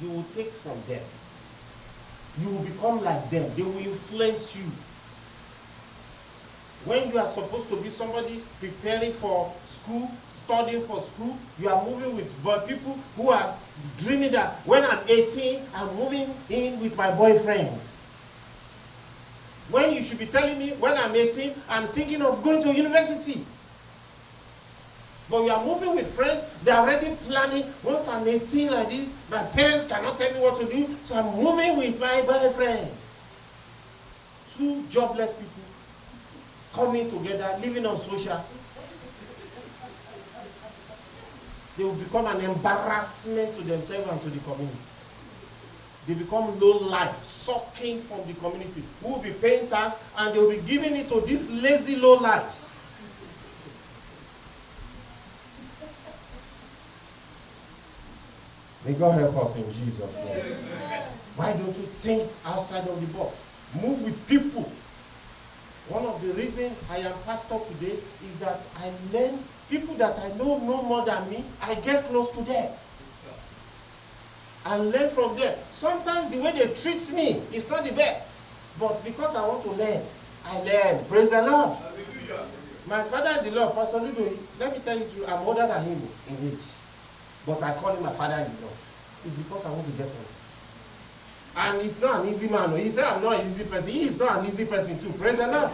you will take from them. You will become like them. They will influence you. When you are supposed to be somebody preparing for school, studying for school, you are moving with people who are dreaming that when I'm 18, I'm moving in with my boyfriend. When you should be telling me when I'm 18, I'm thinking of going to university. But we are moving with friends, they're already planning, once I'm 18 like this, my parents cannot tell me what to do, so I'm moving with my boyfriend. 2 jobless people coming together, living on social. They will become an embarrassment to themselves and to the community. They become low life, sucking from the community, who will be paying tax and they will be giving it to this lazy low life. May God help us in Jesus' name. Why don't you think outside of the box? Move with people. One of the reasons I am pastor today is that I learn people that I know more than me. I get close to them and learn from them. Sometimes the way they treat me is not the best, but because I want to learn, I learn. Praise the Lord. Hallelujah. My father in the Lord, Pastor Ludo, let me tell you truth, I'm older than him in age, but I call him my father in the Lord. It's because I want to get something. And he's not an easy man. He said I'm not an easy person. He is not an easy person too. Praise the Lord.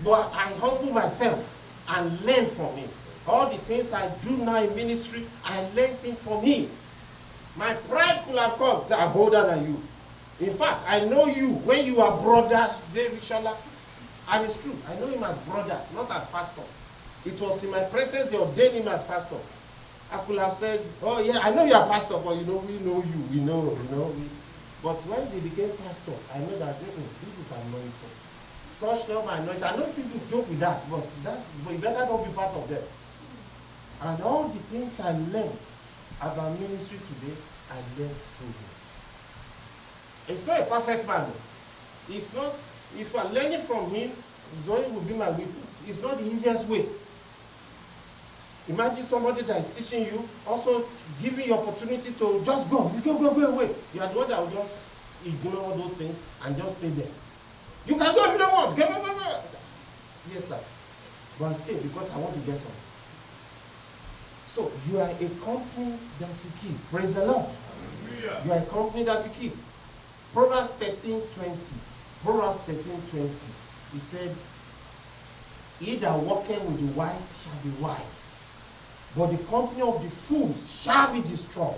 But I humble myself and learn from him. All the things I do now in ministry, I learned it from him. My pride could have come. Say, I'm older than you. In fact, I know you when you are brother David Shala. And it's true. I know him as brother, not as pastor. It was in my presence they ordained him as pastor. I could have said, oh yeah, I know you are pastor, but we know you. But when they became pastor, I know that this is anointing. Touch not my anointing. I know people joke with that, but you better not be part of them. And all the things I learned about ministry today, I learned through him. It's not a perfect man. It's not, if I'm learning from him, Zoe will be my witness. It's not the easiest way. Imagine somebody that is teaching you, also giving you opportunity to just go away. You are the one that will just ignore all those things and just stay there. You can go if you don't want. Go. Yes, sir. But I stay because I want to get something. So you are a company that you keep. Praise the Lord. Hallelujah. You are a company that you keep. Proverbs 13:20. Proverbs 13:20. He said, he that walketh with the wise shall be wise, but the company of the fools shall be destroyed.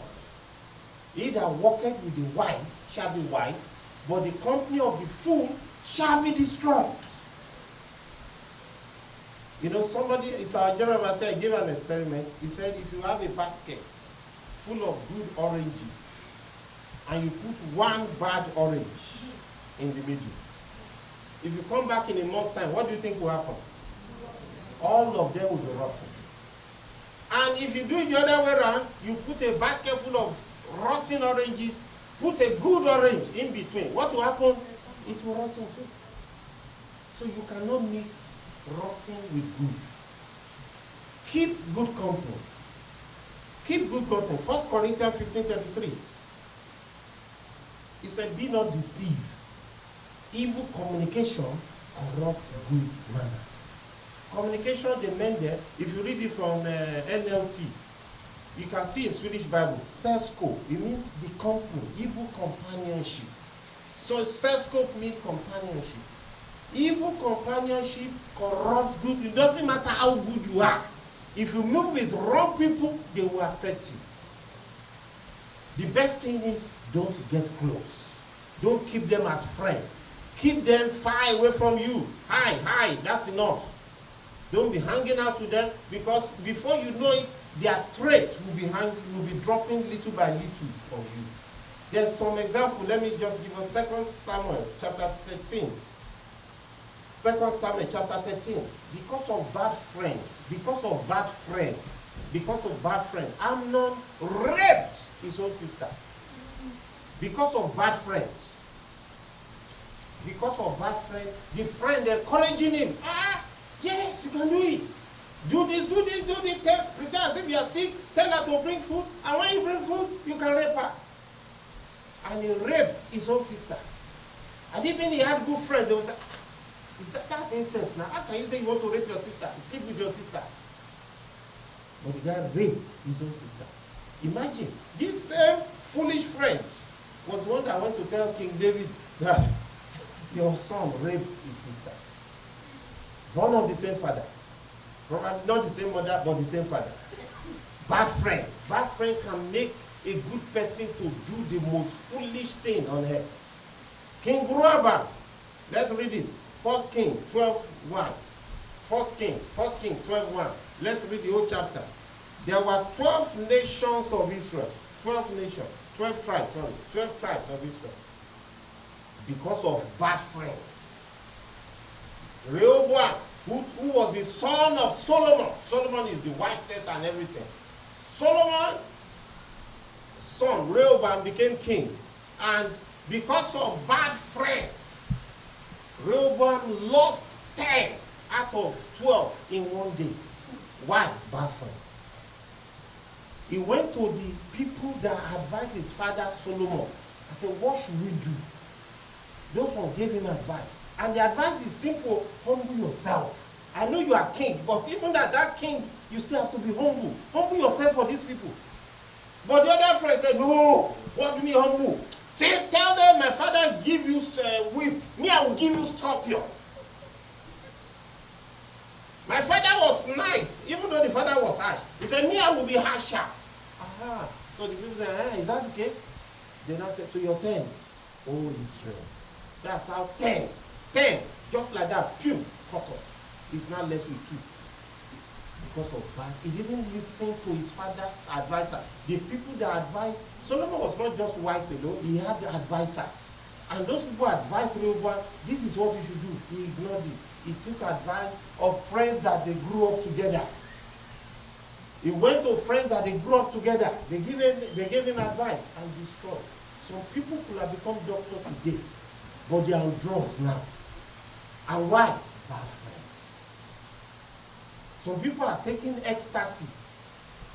He that walketh with the wise shall be wise, but the company of the fool shall be destroyed. You know, somebody, it's our general said, gave an experiment. He said, if you have a basket full of good oranges, and you put one bad orange in the middle, if you come back in a month's time, what do you think will happen? All of them will be rotten. And if you do it the other way around, you put a basket full of rotten oranges, put a good orange in between. What will happen? It will rotten too. So you cannot mix rotten with good. Keep good companies. Keep good company. 1 Corinthians 15:33. He said, be not deceived. Evil communication corrupts good manners. Communication, they meant there, if you read it from NLT, you can see in Swedish Bible, Sesko, it means the company, evil companionship. So Sesko means companionship. Evil companionship corrupts good. It doesn't matter how good you are. If you move with wrong people, they will affect you. The best thing is don't get close. Don't keep them as friends. Keep them far away from you. Hi, that's enough. Don't be hanging out with them, because before you know it, their traits will be dropping little by little on you. There's some example. Let me just give us 2 Samuel chapter 13. 2 Samuel chapter 13. Because of bad friend, Amnon raped his own sister. Because of bad friends. The friend encouraging him. Yes, you can do it. Do this. Pretend as if you are sick. Tell her to bring food. And when you bring food, you can rape her. And he raped his own sister. And even he had good friends. They would say, he said, that's incest now. How can you say you want to rape your sister? You sleep with your sister. But the guy raped his own sister. Imagine, this same foolish friend was one that went to tell King David that your son raped his sister. Born of the same father. Probably not the same mother, but the same father. Bad friend. Bad friend can make a good person to do the most foolish thing on earth. King Rehoboam. Let's read it. 1 King 12:1. 1 King 12:1. Let's read the whole chapter. There were 12 nations of Israel. 12 tribes of Israel. Because of bad friends. Rehoboam, who was the son of Solomon. Solomon is the wisest and everything. Solomon's son, Rehoboam, became king. And because of bad friends, Rehoboam lost 10 out of 12 in one day. Why? Bad friends. He went to the people that advised his father Solomon. I said, what should we do? Those ones gave him advice. And the advice is simple: humble yourself. I know you are king, but even that king, you still have to be humble. Humble yourself for these people. But the other friend said, no, what do you mean humble? Tell them my father give you whip. Me, I will give you scorpion. My father was nice, even though the father was harsh. He said, me, I will be harsher. So the people said, is that the case? They now said, to your tents, O Israel. That's how 10, just like that, pew, cut off. He's now left with 2. Because of bad, he didn't listen to his father's advisor. The people that advised, Solomon was not just wise alone, he had advisors. And those people advised Rehoboam, this is what you should do. He ignored it. He took advice of friends that they grew up together. He went to friends that they grew up together. They gave him advice and destroyed. Some people could have become doctors today, but they are on drugs now. And why? Bad friends. Some people are taking ecstasy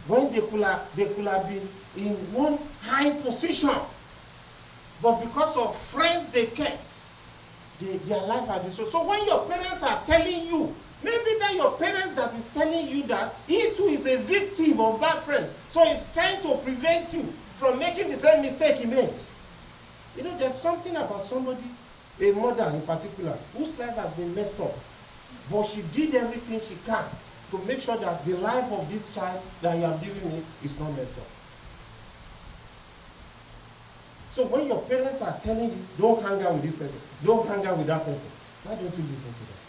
when they could have been in one high position. But because of friends they kept, their life had destroyed. So when your parents are telling you, maybe that your parents that is telling you that he too is a victim of bad friends. So he's trying to prevent you from making the same mistake he made. You know, there's something about somebody, a mother in particular, whose life has been messed up. But she did everything she can to make sure that the life of this child that you have given me is not messed up. So when your parents are telling you, don't hang out with this person, don't hang out with that person, why don't you listen to them?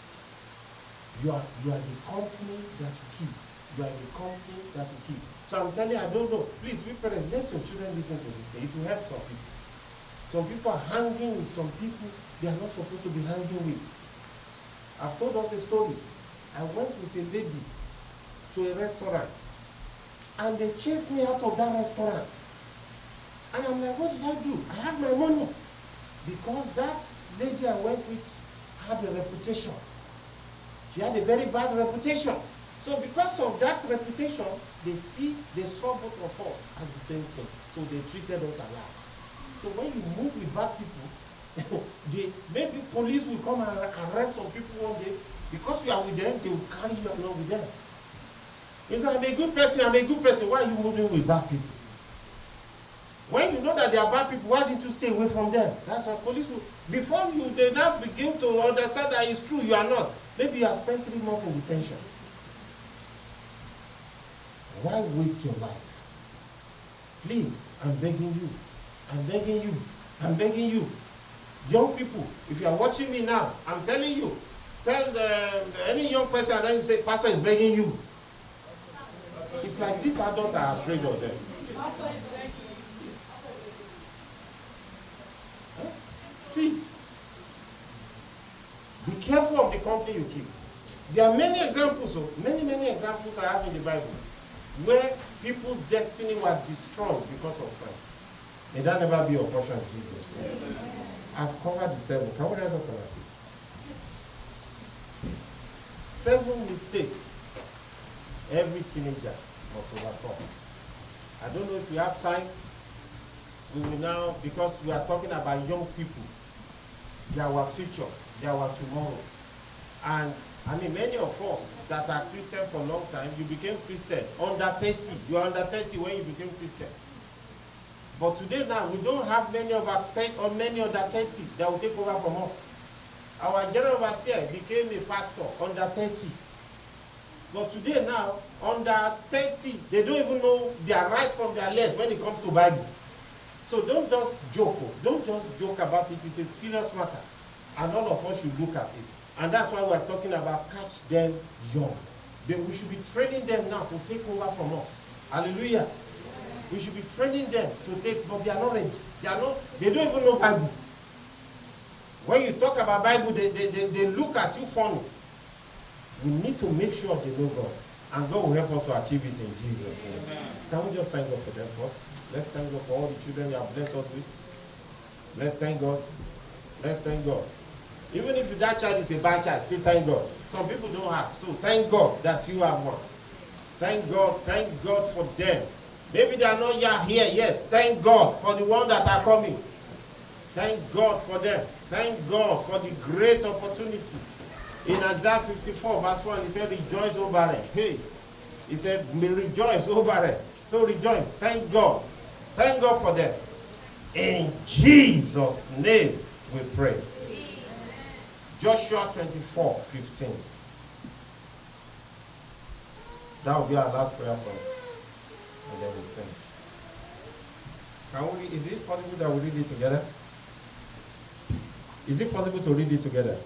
You are the company that you keep. You are the company that you keep. So I'm telling you, I don't know. Please, we parents, let your children listen to this thing. It will help some people. Some people are hanging with some people they are not supposed to be hanging with. I've told us a story. I went with a lady to a restaurant, and they chased me out of that restaurant. And I'm like, what did I do? I have my money. Because that lady I went with had a reputation. She had a very bad reputation. So because of that reputation, they saw both of us as the same thing. So they treated us alike. So when you move with bad people, maybe police will come and arrest some people one day. Because you are with them, they will carry you along with them. You say, I'm a good person. Why are you moving with bad people? When you know that they are bad people, why did you stay away from them? That's why police will, before they now begin to understand that it's true, you are not. Maybe you have spent 3 months in detention. Why waste your life? Please, I'm begging you. Young people, if you are watching me now, I'm telling you, tell any young person and then say, Pastor is begging you. It's like these adults are afraid of them. Please, be careful of the company you keep. There are many examples, many examples I have in the Bible where people's destiny was destroyed because of friends. May that never be your portion in Jesus' name. I've covered the 7. Can we rise up on our feet? 7 mistakes every teenager must overcome. I don't know if you have time. We will now, because we are talking about young people. They are our future. They are our tomorrow. And I mean, many of us that are Christian for a long time, you became Christian under 30. You are under 30 when you became Christian. But today now, we don't have many of our many under 30 that will take over from us. Our general overseer became a pastor under 30. But today now, under 30, they don't even know their right from their left when it comes to Bible. So don't just joke. Don't just joke about it. It's a serious matter. And all of us should look at it. And that's why we're talking about catch them young. We should be training them now to take over from us. Hallelujah. We should be training them to take, but they are not ready. They don't even know Bible. When you talk about Bible, they look at you funny. We need to make sure they know God. And God will help us to achieve it in Jesus' name. Can we just thank God for them first? Let's thank God for all the children you have blessed us with. Let's thank God. Let's thank God. Even if that child is a bad child, still thank God. Some people don't have. So thank God that you have one. Thank God for them. Maybe they are not here yet. Thank God for the ones that are coming. Thank God for them. Thank God for the great opportunity. In Isaiah 54 verse 1, he said, rejoice over it. Hey, he said, rejoice over it. So rejoice. Thank God. Thank God for them. In Jesus' name we pray. Joshua 24:15. That will be our last prayer point. And then we'll finish. Is it possible that we read it together? Is it possible to read it together?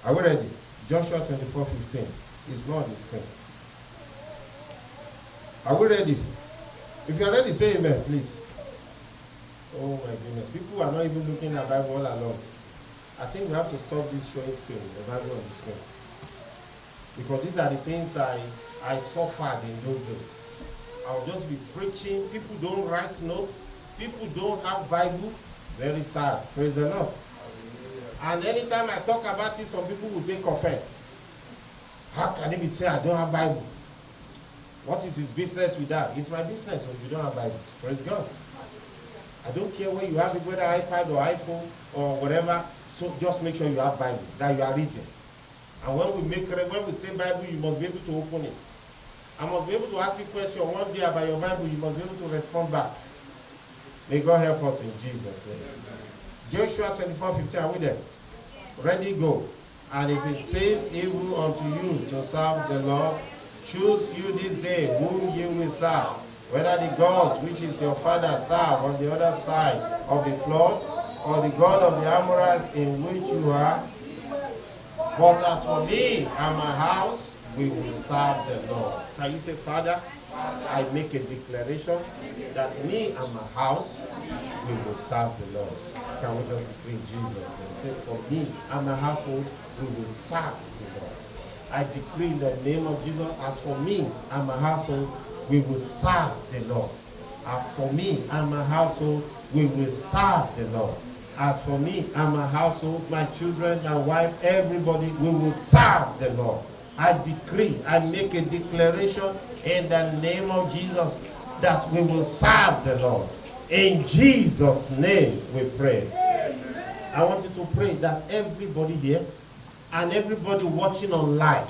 Are we ready? Joshua 24:15. It's not on the screen. Are we ready? If you are ready, say amen, please. Oh my goodness. People are not even looking at Bible all along. I think we have to stop this showing screen, the Bible on the screen. Because these are the things I suffered in those days. I'll just be preaching. People don't write notes. People don't have Bible. Very sad. Praise the Lord. And anytime I talk about it, some people will take offense. How can it be said I don't have Bible? What is his business with that? It's my business when you don't have Bible. Praise God. I don't care where you have it, whether iPad or iPhone or whatever. So just make sure you have Bible, that you are reading. And when we say Bible, you must be able to open it. I must be able to ask you a question one day about your Bible. You must be able to respond back. May God help us in Jesus' name. Joshua 24:15, are we there? Ready, go. And if it saves evil unto you to serve the Lord, choose you this day whom you will serve, whether the gods which is your father serve on the other side of the flood, or the God of the Amorites in which you are. But as for me and my house, we will serve the Lord. Can you say, Father, I make a declaration that me and my house, we will serve the Lord. Can we just decree in Jesus' name? Say, for me and my household, we will serve the Lord. I decree in the name of Jesus, as for me and my household, we will serve the Lord. As for me and my household, we will serve the Lord. As for me and my household, my children, my wife, everybody, we will serve the Lord. I decree, I make a declaration in the name of Jesus that we will serve the Lord. In Jesus' name we pray. I want you to pray that everybody here and everybody watching on live,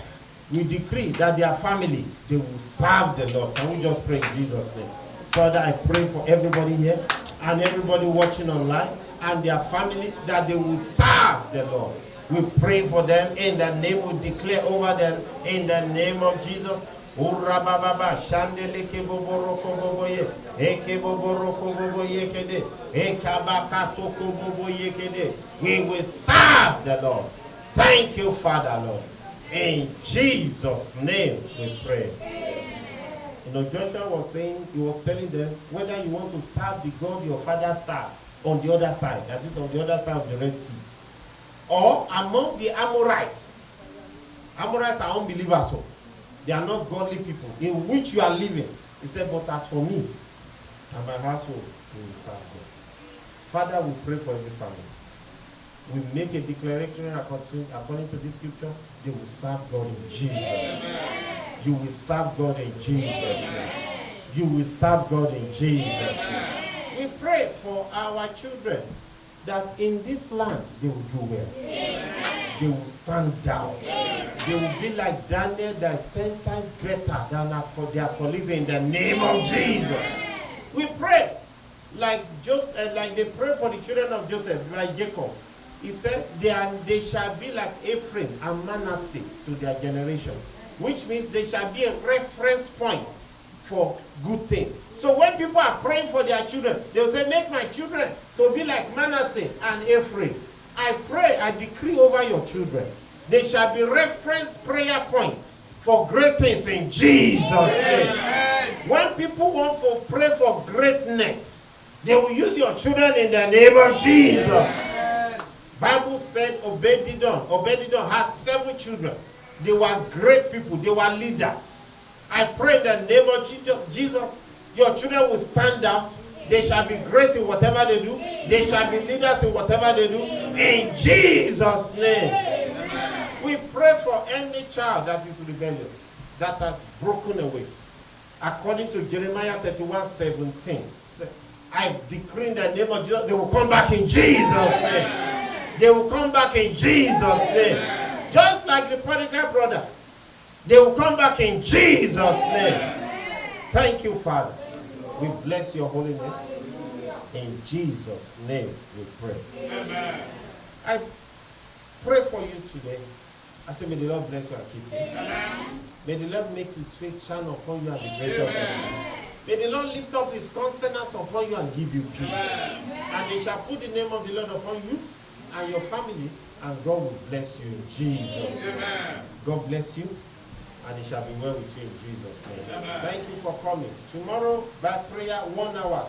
we decree that their family, they will serve the Lord. Can we just pray in Jesus' name? Father, I pray for everybody here and everybody watching online and their family that they will serve the Lord. We pray for them in the name, we declare over them in the name of Jesus. We will serve the Lord. Thank you, Father, Lord. In Jesus' name we pray. You know, Joshua was saying, he was telling them, whether you want to serve the God your father served on the other side, that is on the other side of the Red Sea, or among the Amorites. Amorites are unbelievers, so they are not godly people in which you are living. He said, but as for me and my household, we will serve God. Father, we pray for every family. We make a declaration according to this scripture, they will serve God in Jesus' name. You will serve God in Jesus' name. You will serve God in Jesus' name. We pray for our children that in this land they will do well. They will stand down. They will be like Daniel, that is 10 times better than their colleagues in the name of Jesus. We pray like Joseph, like they pray for the children of Joseph, like Jacob. He said, they shall be like Ephraim and Manasseh to their generation, which means they shall be a reference point for good things. So when people are praying for their children, they will say, make my children to be like Manasseh and Ephraim. I pray, I decree over your children, they shall be reference prayer points for great things in Jesus' name. When people want to pray for greatness, they will use your children in the name of Jesus. Bible said Obed-Edom had 7 children. They were great people. They were leaders. I pray in the name of Jesus, your children will stand out. They shall be great in whatever they do. They shall be leaders in whatever they do. In Jesus' name. We pray for any child that is rebellious, that has broken away. According to Jeremiah 31:17, I decree in the name of Jesus, they will come back in Jesus' name. They will come back in Jesus' name. Just like the prodigal brother. They will come back in Jesus' name. Thank you, Father. We bless your holy name. In Jesus' name we pray. Amen. I pray for you today. I say, may the Lord bless you and keep you. Amen. May the Lord make his face shine upon you and be gracious unto you. May the Lord lift up his countenance upon you and give you peace. And they shall put the name of the Lord upon you and your family, and God will bless you in Jesus' name. God bless you, and it shall be well with you in Jesus' name. Thank you for coming. Tomorrow, by prayer, 1 hour.